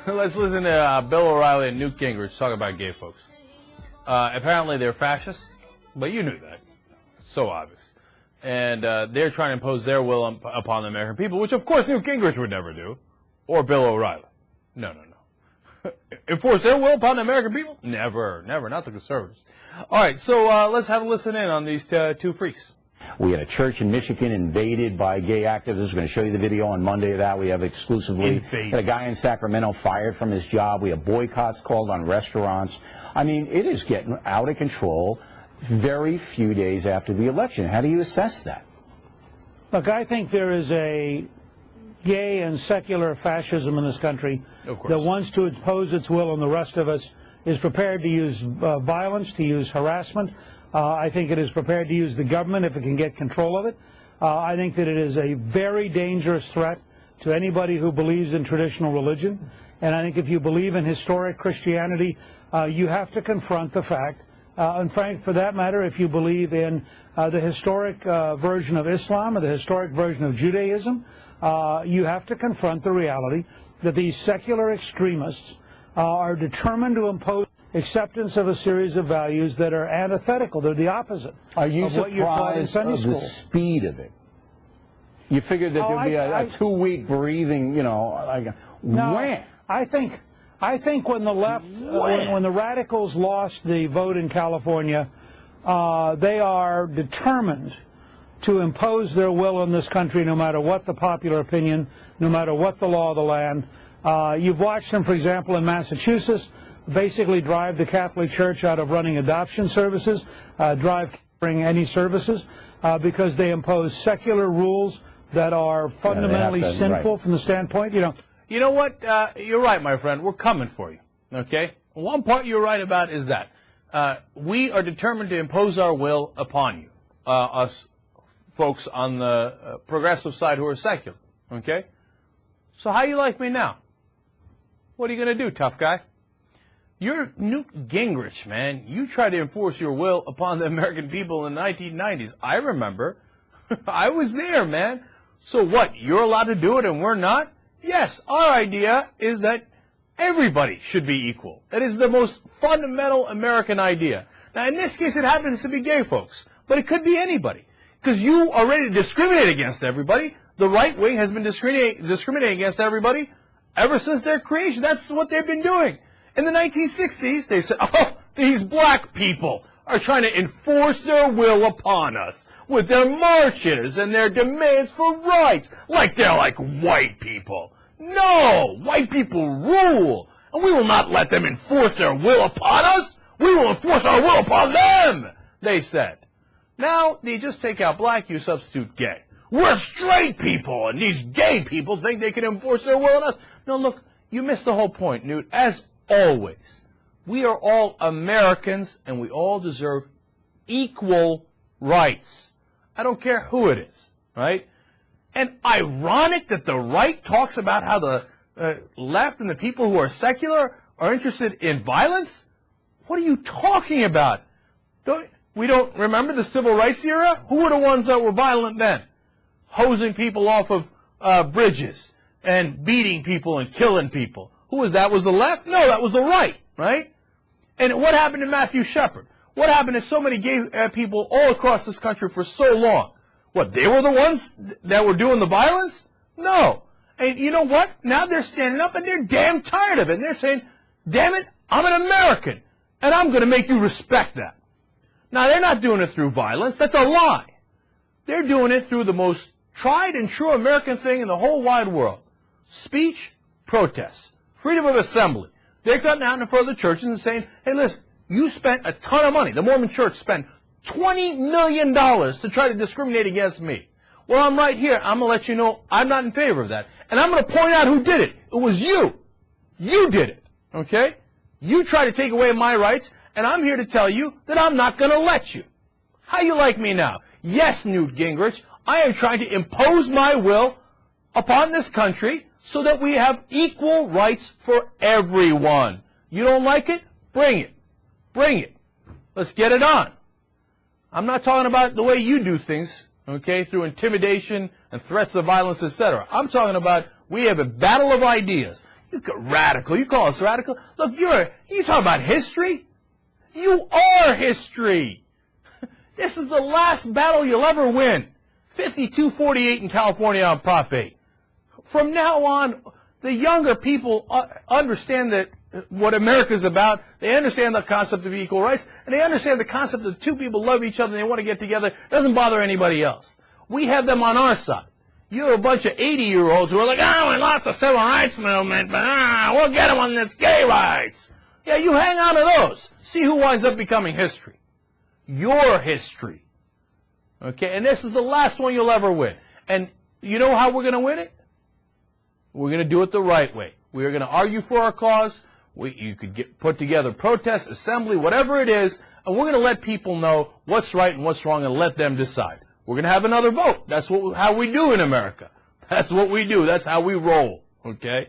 Let's listen to Bill O'Reilly and Newt Gingrich talk about gay folks. Apparently they're fascists, but you knew that. So obvious. And they're trying to impose their will upon the American people, which of course Newt Gingrich would never do, or Bill O'Reilly. No. Enforce their will upon the American people? Never, not the conservatives. All right, so let's have a listen in on these two freaks. We had a church in Michigan invaded by gay activists. We're going to show you the video on Monday of that. We have exclusively. Invaded. Had a guy in Sacramento fired from his job. We have boycotts called on restaurants. I mean, it is getting out of control very few days after the election. How do you assess that? Look, I think there is a gay and secular fascism in this country that wants to impose its will on the rest of us, is prepared to use violence, to use harassment. I think it is prepared to use the government if it can get control of it. I think that it is a very dangerous threat to anybody who believes in traditional religion. And I think if you believe in historic Christianity, you have to confront the fact, and Frank, for that matter, if you believe in the historic version of Islam or the historic version of Judaism, you have to confront the reality that these secular extremists are determined to impose acceptance of a series of values that are antithetical. They're the opposite of what you're taught in Sunday school. The speed of it? You figured that there'd be a 2-week breathing, you know, like when? I think when the left, when the radicals lost the vote in California, they are determined to impose their will in this country no matter what the popular opinion, no matter what the law of the land. You've watched them, for example, in Massachusetts, basically drive the Catholic Church out of running adoption services, bring any services, because they impose secular rules that are fundamentally sinful from the standpoint, you know. You know what? You're right, my friend. We're coming for you, okay? One part you're right about is that we are determined to impose our will upon you, us folks on the progressive side who are secular, okay? So how you like me now? What are you going to do, tough guy? You're Newt Gingrich, man. You tried to enforce your will upon the American people in the 1990s. I remember. I was there, man. So what, you're allowed to do it and we're not? Yes, our idea is that everybody should be equal. It is the most fundamental American idea. Now, in this case, it happens to be gay folks, but it could be anybody. Because you are ready to discriminate against everybody. The right wing has been discriminating against everybody ever since their creation. That's what they've been doing. In the 1960s, they said, oh, these black people are trying to enforce their will upon us with their marches and their demands for rights, like they're like white people. No, white people rule, and we will not let them enforce their will upon us. We will enforce our will upon them, they said. Now, they just take out black, you substitute gay. We're straight people, and these gay people think they can enforce their will on us. No, look, you missed the whole point, Newt. As always, we are all Americans, and we all deserve equal rights. I don't care who it is, right? And ironic that the right talks about how the left and the people who are secular are interested in violence? What are you talking about? We don't remember the civil rights era? Who were the ones that were violent then? Hosing people off of bridges and beating people and killing people. Who was that? Was the left? No, that was the right, right? And what happened to Matthew Shepard? What happened to so many gay people all across this country for so long? What, they were the ones that were doing the violence? No. And you know what? Now they're standing up and they're damn tired of it. And they're saying, damn it, I'm an American, and I'm going to make you respect that. Now, they're not doing it through violence. That's a lie. They're doing it through the most tried and true American thing in the whole wide world. Speech, protests, freedom of assembly. They're cutting out in front of the churches and saying, hey, listen, you spent a ton of money. The Mormon Church spent $20 million to try to discriminate against me. Well, I'm right here. I'm going to let you know I'm not in favor of that. And I'm going to point out who did it. It was you. You did it. Okay? You tried to take away my rights, and I'm here to tell you that I'm not going to let you. How you like me now? Yes, Newt Gingrich, I am trying to impose my will upon this country so that we have equal rights for everyone. You don't like it? Bring it. Bring it. Let's get it on. I'm not talking about the way you do things, okay, through intimidation and threats of violence, etc. I'm talking about we have a battle of ideas. Radical. You call us radical? Look, you talk about history? You are history. This is the last battle you'll ever win. 52-48 in California on Prop 8. From now on, the younger people understand that what America's about. They understand the concept of equal rights, and they understand the concept that two people love each other and they want to get together. It doesn't bother anybody else. We have them on our side. You have a bunch of 80-year-olds who are like, we lost the civil rights movement, but we'll get them on this gay rights. Yeah, you hang on to those. See who winds up becoming history. Your history. Okay, and this is the last one you'll ever win. And you know how we're going to win it? We're going to do it the right way. We're going to argue for our cause. You could put together protests, assembly, whatever it is, and we're going to let people know what's right and what's wrong and let them decide. We're going to have another vote. That's how we do in America. That's what we do. That's how we roll. Okay?